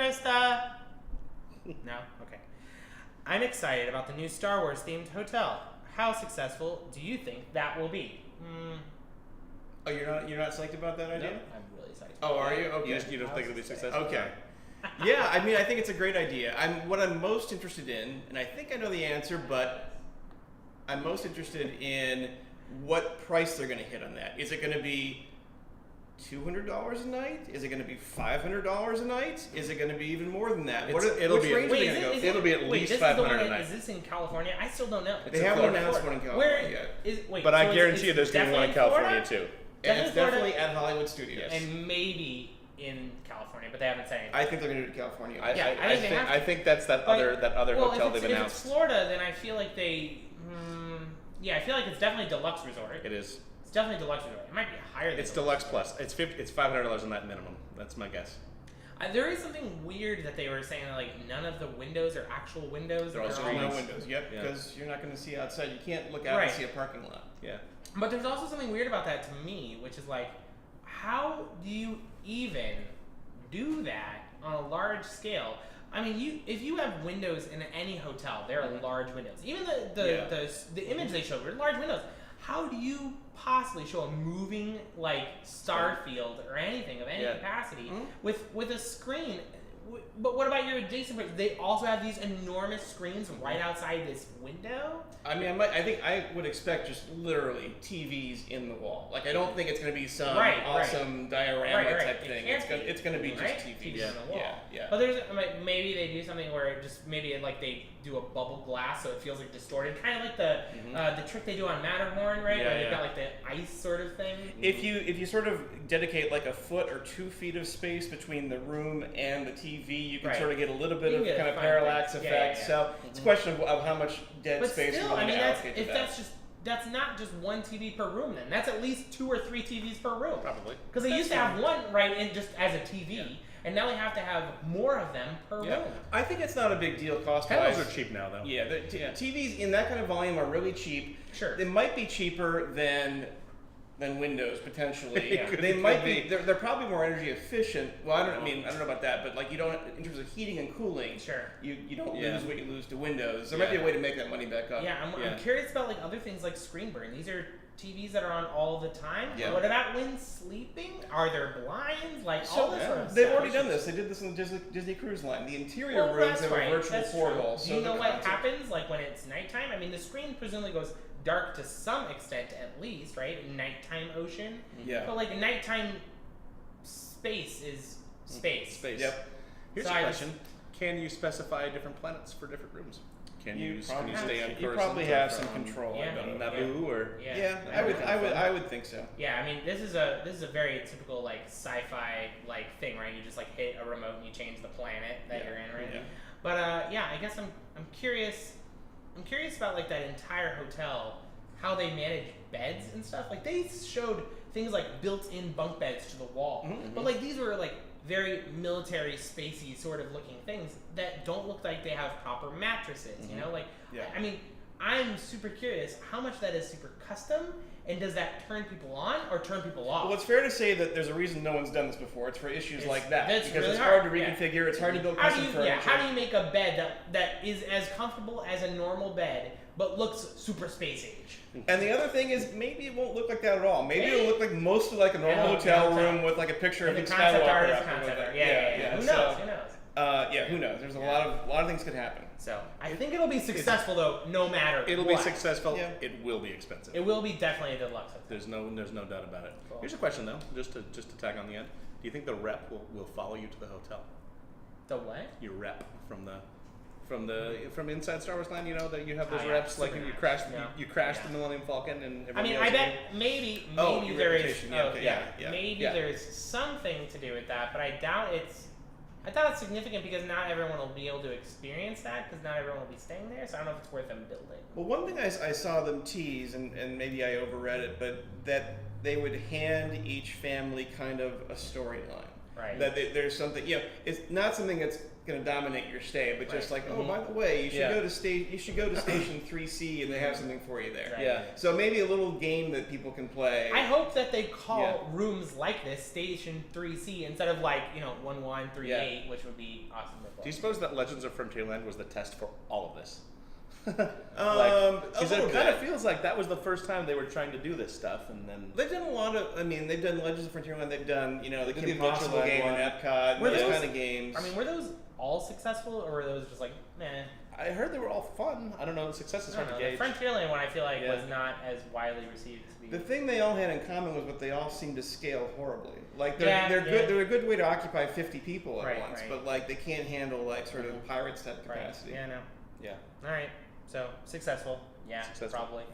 Christa. No? Okay. I'm excited about the new Star Wars themed hotel. How successful do you think that will be? Oh, you're not psyched about that idea? No, I'm really psyched. Oh, are you? Okay. You don't think it'll be successful? Okay. Yeah, I mean, I think it's a great idea. What I'm most interested in, and I think I know the answer, but I'm most interested in what price they're going to hit on that. Is it going to be $200 a night? Is it going to be $500 a night? Is it going to be even more than that? Which range are they going to go for? It'll be at least $500 a night. Is this in California? I still don't know. They haven't announced one in California yet. But I guarantee you there's going to be one in California too. And it's definitely at Hollywood Studios. And maybe in California, but they haven't said anything. I think they're going to do it in California. I think that's that other hotel they've announced. If it's Florida, then I feel like I feel like it's definitely deluxe resort. It is. It's definitely deluxe resort. It might be higher than It's deluxe plus. It's $500 on that minimum. That's my guess. There is something weird that they were saying that, like, none of the windows are actual windows. They're all no windows. Yep, because you're not going to see outside. You can't look out and see a parking lot. Yeah. But there's also something weird about that to me, which is like, how do you even do that on a large scale? I mean, if you have windows in any hotel, there are large windows. Even the image they showed were large windows. How do you possibly show a moving, like, star field or anything of any capacity with a screen? But what about your adjacent places? They also have these enormous screens right outside this window? I mean, I think I would expect just literally TVs in the wall. Like, I don't think it's going to be some awesome diorama type thing. It's going to be just TVs in the wall. Yeah. But there's maybe they do something where like they do a bubble glass so it feels like distorted, kind of like the trick they do on Matterhorn, right? Where they've got like the ice sort of thing. If you sort of dedicate like a foot or 2 feet of space between the room and the TV, you can sort of get a little bit of kind of parallax effect. So it's a question of how much dead space we're going to allocate to that. That's not just one TV per room then. That's at least 2 or 3 TVs per room. Probably. Because they used to have one, just as a TV, and now they have to have more of them per room. I think it's not a big deal cost-wise. Panels are cheap now, though. Yeah, TVs in that kind of volume are really cheap. Sure. They might be cheaper than Windows potentially. They might be. They're probably more energy efficient. Well, I don't know about that, but like you don't in terms of heating and cooling. Sure. You don't lose what you lose to Windows. There might be a way to make that money back up. I'm curious about like other things like screen burn. These are TVs that are on all the time. Yeah. What about when sleeping? Are there blinds? Like all this sort of stuff. They've already done this. They did this in the Disney Cruise Line. The interior rooms have a virtual portal. Do you know what happens like when it's nighttime? I mean, the screen presumably goes dark to some extent, at least, right? Nighttime ocean. Yeah. But like nighttime space is space. Yep. Here's a question: can you specify different planets for different rooms? Can you stay on Coruscant? You probably have some control. Naboo or I would think so. Yeah, I mean this is a very typical like sci-fi like thing, right? You just like hit a remote and you change the planet that you're in, right? Yeah. But I guess I'm curious. I'm curious about like that entire hotel, how they manage beds and stuff. Like they showed things like built-in bunk beds to the wall, but like these were like very military spacey sort of looking things that don't look like they have proper mattresses. You know, like I mean, I'm super curious how much that is super custom. And does that turn people on or turn people off? Well, it's fair to say that there's a reason no one's done this before. It's for issues like that. Because really it's hard to reconfigure. It's hard to build custom furniture. Yeah, how do you make a bed that is as comfortable as a normal bed but looks super space age? And the other thing is maybe it won't look like that at all. Maybe it'll look like mostly like a normal hotel room with like a picture of Luke Skywalker. Yeah. Who knows? Who knows? Who knows? There's a lot of things could happen. So I think it'll be successful though, no matter. It'll be successful. Yeah. It will be expensive. It will be definitely a deluxe. There's no doubt about it. Cool. Here's a question though, just to tag on the end. Do you think the rep will follow you to the hotel? The what? Your rep from inside Star Wars Land. You know that you have those reps like you crashed the Millennium Falcon and. I mean, I bet maybe there is. Maybe there is something to do with that, but I doubt it's significant because not everyone will be able to experience that because not everyone will be staying there. So I don't know if it's worth them building. Well, one thing I saw them tease, and maybe I overread it, but that they would hand each family kind of a storyline. Right. That there's something, it's not something that's going to dominate your stay, but just like, oh, by the way, you should go to station 3C and they have something for you there. Right. Yeah. So maybe a little game that people can play. I hope that they call rooms like this Station 3C instead of 1138, which would be awesome. Do you suppose that Legends of Frontierland was the test for all of this? Because it kind of feels like that was the first time they were trying to do this stuff, and then they've done a lot of. I mean, they've done Legends of Frontierland. They've done the Kim Adventure Possible Land game one. in Epcot. Were Those those- kind of games. I mean, were those all successful, or were those just nah? I heard they were all fun. I don't know. The success is I hard don't to know. gauge. The Frontierland one, I feel like, was not as widely received as we. The thing they all had in common was what they all seemed to scale horribly. Like they're Yeah, good. yeah. They're a good way to occupy 50 people at Right, once, right. but they can't handle sort of Pirates type capacity. Yeah, no. Yeah. All right. So successful. Yeah, Successful. probably.